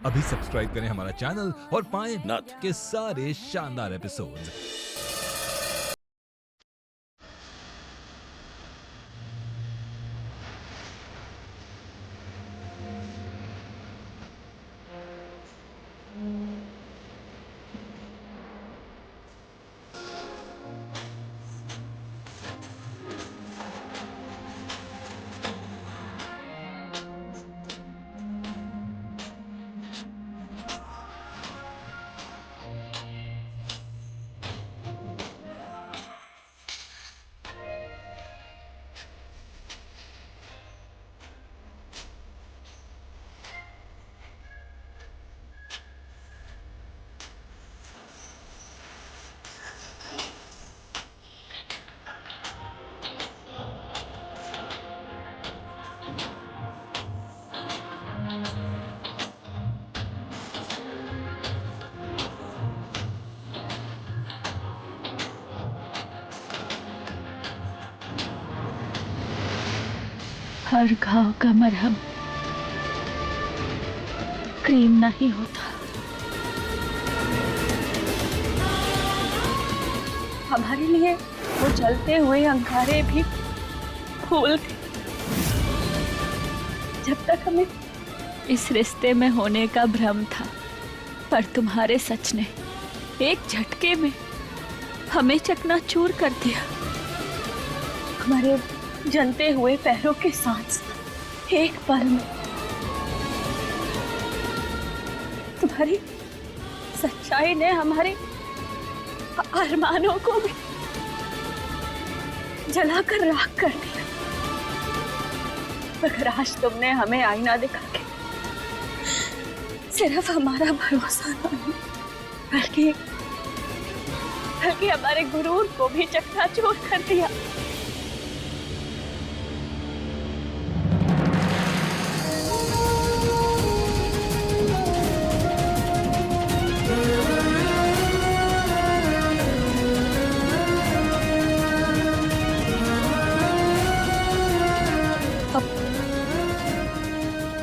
अभी सब्सक्राइब करें हमारा चैनल और पाएं नाथ। के सारे शानदार एपिसोड्स। हर घाव का मरहम क्रीम नहीं होता। हमारे लिए वो जलते हुए अंगारे भी फूल थे। जब तक हमें इस रिश्ते में होने का भ्रम था, पर तुम्हारे सच ने एक झटके में हमें चकनाचूर कर दिया। हमारे जलते हुए पैरों के सांस एक पल में तुम्हारी सच्चाई ने हमारे अरमानों को भी जलाकर राख कर दिया। मगर आज तुमने हमें आईना दिखा के सिर्फ हमारा भरोसा नहीं बल्कि हमारे गुरूर को भी चकनाचूर कर दिया।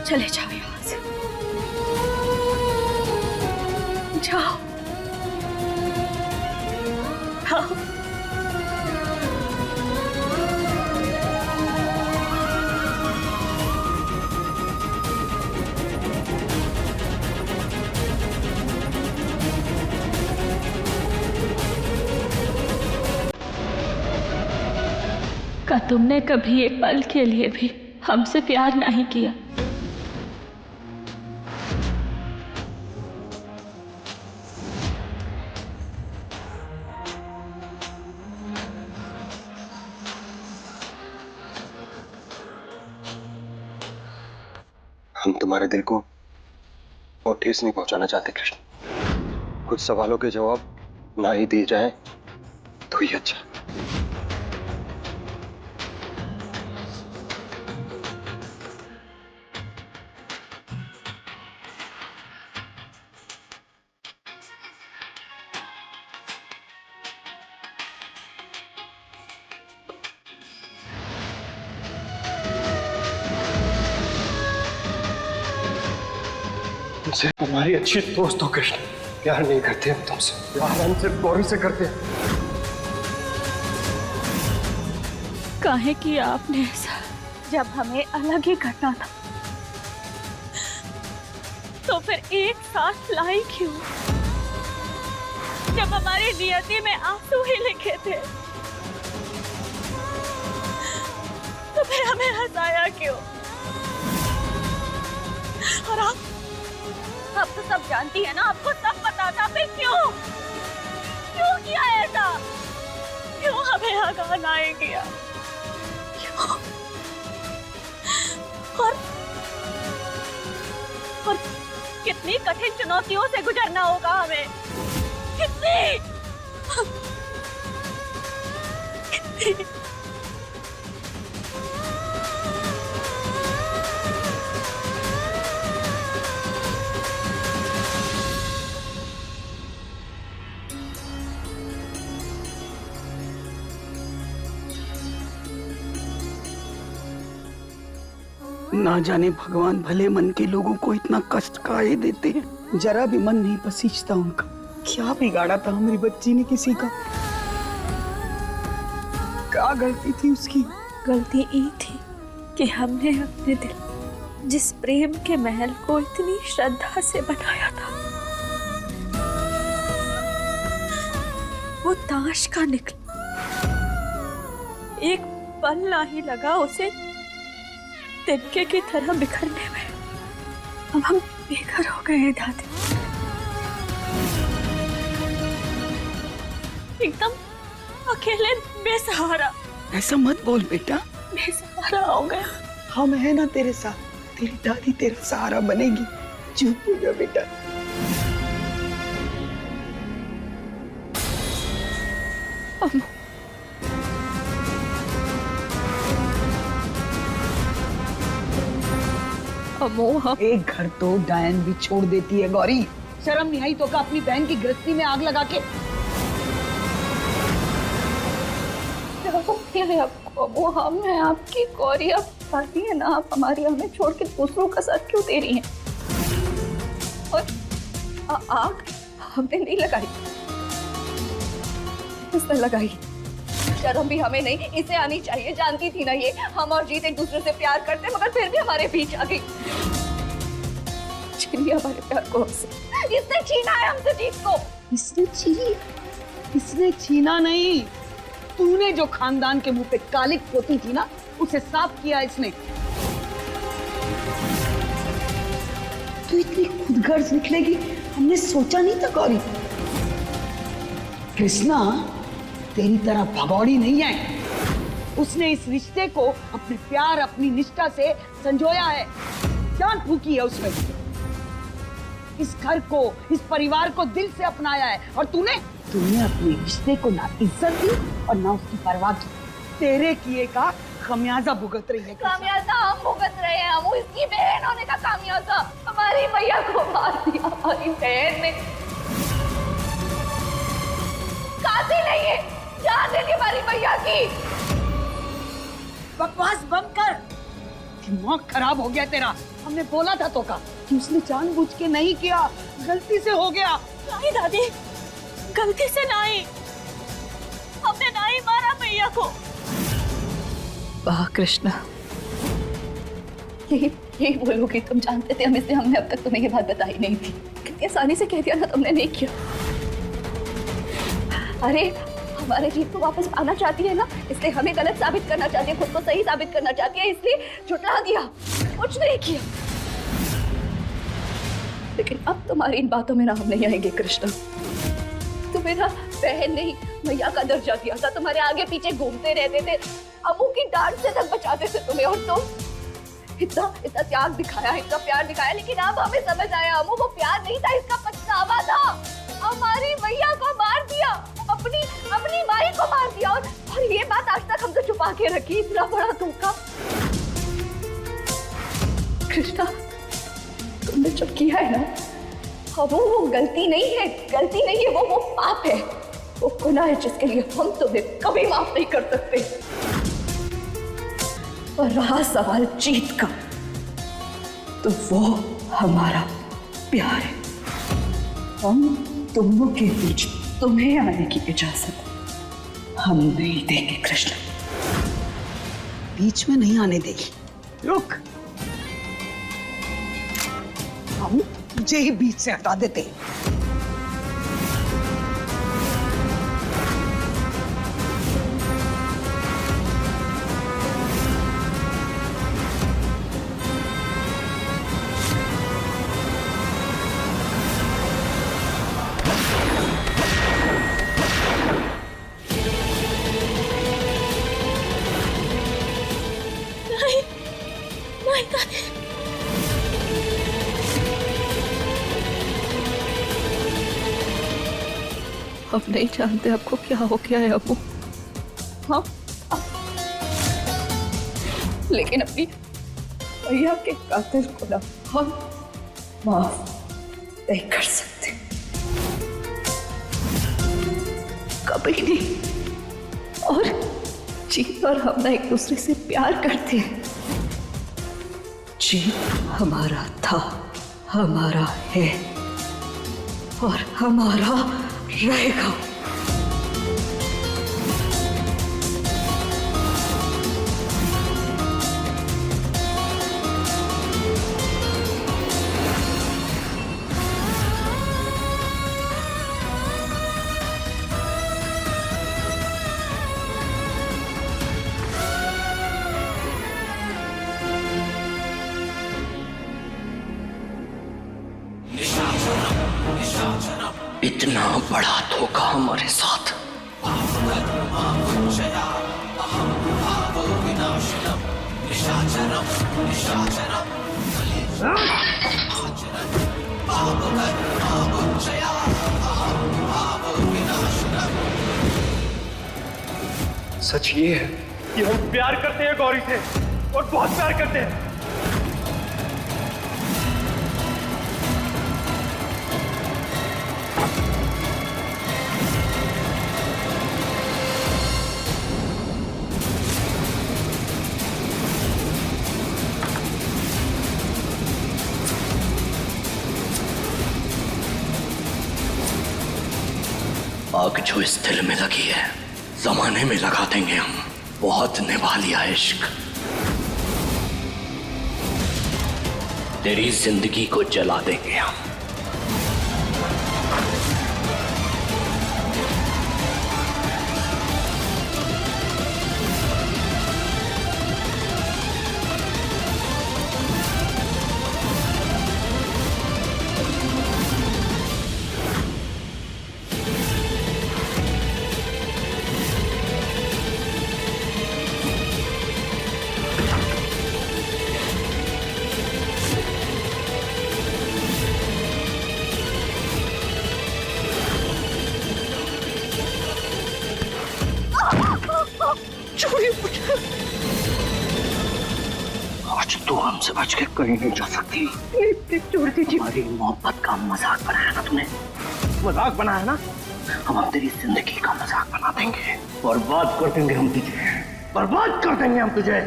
चले जाओ यहाँ से, जाओ जाओ। क्या तुमने कभी एक पल के लिए भी हमसे प्यार नहीं किया? हम तुम्हारे दिल को और ठेस नहीं पहुंचाना चाहते कृष्ण। कुछ सवालों के जवाब ना ही दिए जाएं तो ही अच्छा। तुमसे हमारी अच्छी दोस्त हो कृष्ण, प्यार नहीं करते हम तुमसे, प्यार हम सिर्फ गौरी से करते हैं। काहे किया आपने ऐसा? जब हमें अलग ही करना था तो फिर एक साथ लाई क्यों? जब हमारी नियति में आंसू ही लिखे थे तो फिर हमें हंसाया क्यों? और आप तो सब जानती है ना, आपको सब पता था, फिर क्यों किया ऐसा? क्यों हमें हगाना किया? क्यों? और कितनी कठिन चुनौतियों से गुजरना होगा हमें, कितनी। ना जाने भगवान भले मन के लोगों को इतना कष्ट काहे देते हैं। जरा भी मन नहीं पसीजता उनका। क्या बिगाड़ा था हमारी बच्ची ने किसी का? क्या गलती थी उसकी? गलती ये थी कि हमने अपने दिल जिस प्रेम के महल को इतनी श्रद्धा से बनाया था, वो ताश का निकला। एक पल ना ही लगा उसे तिनके की तरह बिखरने में। अब हम बेघर हो गए हैं दादी, एकदम अकेले बेसहारा। ऐसा मत बोल बेटा, बेसहारा हो गया। हम है ना तेरे साथ। तेरी दादी तेरा सहारा बनेगी। चुप हो जा बेटा। अम्मू, अम्मू, हम एक घर तो डायन भी छोड़ देती है गौरी। शर्म नहीं आई तो का अपनी बहन की गृहस्थी में आग लगा के? आपको अम्मू, हम हैं आपकी गौरी। आप पाती है ना, आप हमारी हमें छोड़ के दूसरों का साथ क्यों दे रही हैं? और आग हमने नहीं लगाई, इसने लगाई। शर्म भी हमें नहीं, इसे आनी चाहिए। जानती थी ना ये हम और जीत एक दूसरे से प्यार करते, मगर फिर भी हमारे बीच आ गई। छीन लिया हमारे प्यार को हमसे। इसने छीना है हमसे जीत को। इसने छीनी? इसने छीना नहीं, तूने जो खानदान के मुंह पे कालिक पोती थी ना, उसे साफ किया इसने। तू इतनी खुदगर्ज निकलेगी हमने सोचा नहीं था गौरी। कृष्णा तेरी तरह भगौड़ी नहीं है। उसने इस रिश्ते को अपने प्यार अपनी निष्ठा से संजोया है। जान फूकी है उसमें। इस घर को, इस परिवार को दिल से अपनाया है। और तूने अपने रिश्ते को ना इज्जत दी और ना उसकी परवाह की। तेरे किए का खमियाजा भुगत रही है। खामियाजा हम भुगत रहे हैं। हम इसकी बहन होने का खामियाजा। हमारी मैया को मार दिया हमारी बहन ने। कातिल नहीं है, जान दे दी हमारी मैया की। बकवास बंद कर। दिमाग खराब हो गया तेरा। हमने बोला था तो का कि उसने जानबूझ के नहीं किया, गलती से हो गया। नहीं दादी, गलती से नहीं, हमने नहीं मारा मैया को। वाह कृष्णा, यही बोलोगी तुम? जानते थे हम, इसलिए हमने अब तक तुम्हें ये बात बताई नहीं थी। कितनी आसानी से कह दिया ना तुमने, नहीं किया। अरे हमारे जीत को वापस पाना चाहती है ना, इसलिए हमें गलत साबित करना चाहती है, खुद को सही साबित करना चाहती है, इसलिए झुठला दिया, कुछ नहीं किया। लेकिन अब तुम्हारी इन बातों में ना हम नहीं आएंगे कृष्णा। तुम्हें ना बहन नहीं मैया का दर्जा दिया था, तुम्हारे आगे पीछे घूमते रहते थे, अम्मू की डांट से तक बचाते थे तुम्हें। और तुम इतना त्याग दिखाया, इतना प्यार दिखाया, लेकिन अब हमें समझ आया अम्मू वो प्यार नहीं था, इसका पछतावा था। हमारी मैया को मार दिया, अपनी माई को मार दिया। और ये बात आज तक हमसे छुपा के रखी। इतना बड़ा धोखा कृष्णा तुमने जो किया है ना, वो गलती नहीं है, गलती नहीं है, वो पाप है, वो गुनाह है जिसके लिए हम तुम्हें कभी माफ नहीं कर सकते। और रहा सवाल जीत का, तो वो हमारा प्यार है। हम दोनों के बीच तुम्हें आने की इजाजत हम नहीं देंगे कृष्ण। बीच में नहीं आने देगी। रुक, हम तुझे ही बीच से हटा देते हैं। हम नहीं जानते आपको क्या हो गया है अबू। हाँ, लेकिन अपनी भैया के कातिल को ना हम माफ नहीं कर सकते, कभी नहीं। और जीत और हम ना एक दूसरे से प्यार करते हैं, जी हमारा था, हमारा है और हमारा रहेगा। इतना बड़ा धोखा हमारे साथ। सच ये है कि हम प्यार करते हैं गौरी से और बहुत प्यार करते हैं। आग जो इस दिल में लगी है जमाने में लगा देंगे हम। बहुत निभा लिया इश्क, तेरी जिंदगी को जला देंगे हम। आज तू हमसे बच के कहीं नहीं जा सकती। छोड़ दीजिए। हमारी मोहब्बत का मजाक बनाया ना तूने, मजाक बनाया ना? हम तेरी जिंदगी का मजाक बना देंगे। बर्बाद कर देंगे हम तुझे, बर्बाद कर देंगे हम तुझे।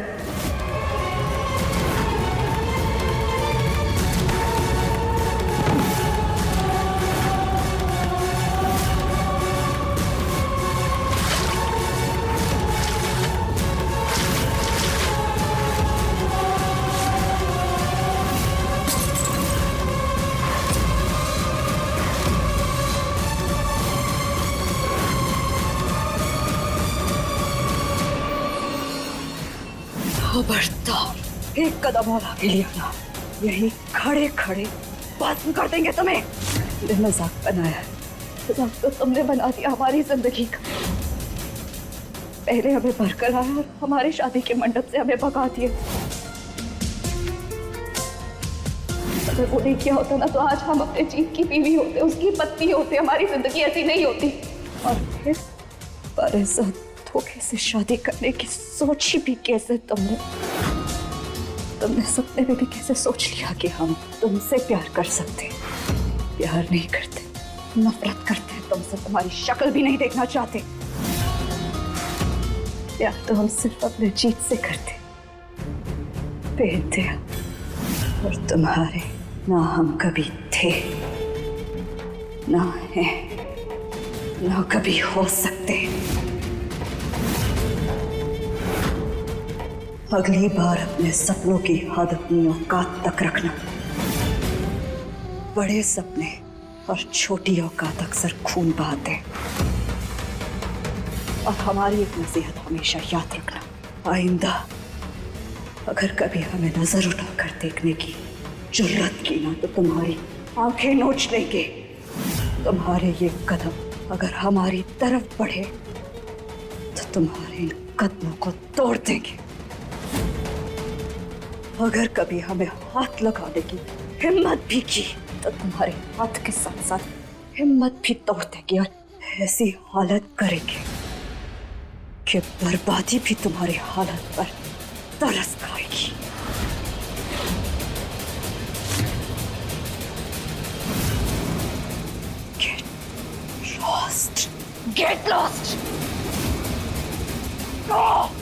खबरदार एक कदम और आगे लिया ना, यही खड़े खड़े बंद कर देंगे तुम्हें। तुमने मजाक बनाया, मजाक तो तुमने बना दिया हमारी जिंदगी का। पहले हमें भरकर आया और हमारी शादी के मंडप से हमें भगा दिए। अगर वो नहीं किया होता ना तो आज हम अपने जीत की बीवी होते, उसकी पत्नी होते, हमारी जिंदगी ऐसी नहीं होती। और फिर हमारे साथ धोखे से शादी करने की सोची भी कैसे तुमने सपने में भी कैसे सोच लिया कि हम तुमसे प्यार कर सकते? प्यार नहीं करते, नफरत करते हैं तुमसे, तुम्हारी शक्ल भी नहीं देखना चाहते। प्यार तो हम सिर्फ अपने जीत से करते, बेइंतहा। और तुम्हारे ना हम कभी थे, ना हैं, ना कभी हो सकते। अगली बार अपने सपनों की हद अपनी औकात तक रखना। बड़े सपने और छोटी औकात अक्सर खून बहाते हैं। और हमारी एक नसीहत हमेशा याद रखना, आइंदा अगर कभी हमें नजर उठाकर देखने की जुर्रत की ना तो तुम्हारी आंखें नोच लेंगे। तुम्हारे ये कदम अगर हमारी तरफ बढ़े तो तुम्हारे इन कदमों को तोड़ देंगे। अगर कभी हमें हाथ लगाने की हिम्मत भी की तो तुम्हारे हाथ के साथ साथ हिम्मत भी तोड़ देंगे और ऐसी हालत करेंगे कि बर्बादी भी तुम्हारी हालत पर तरस खाएगी। Get lost! Get lost! Go!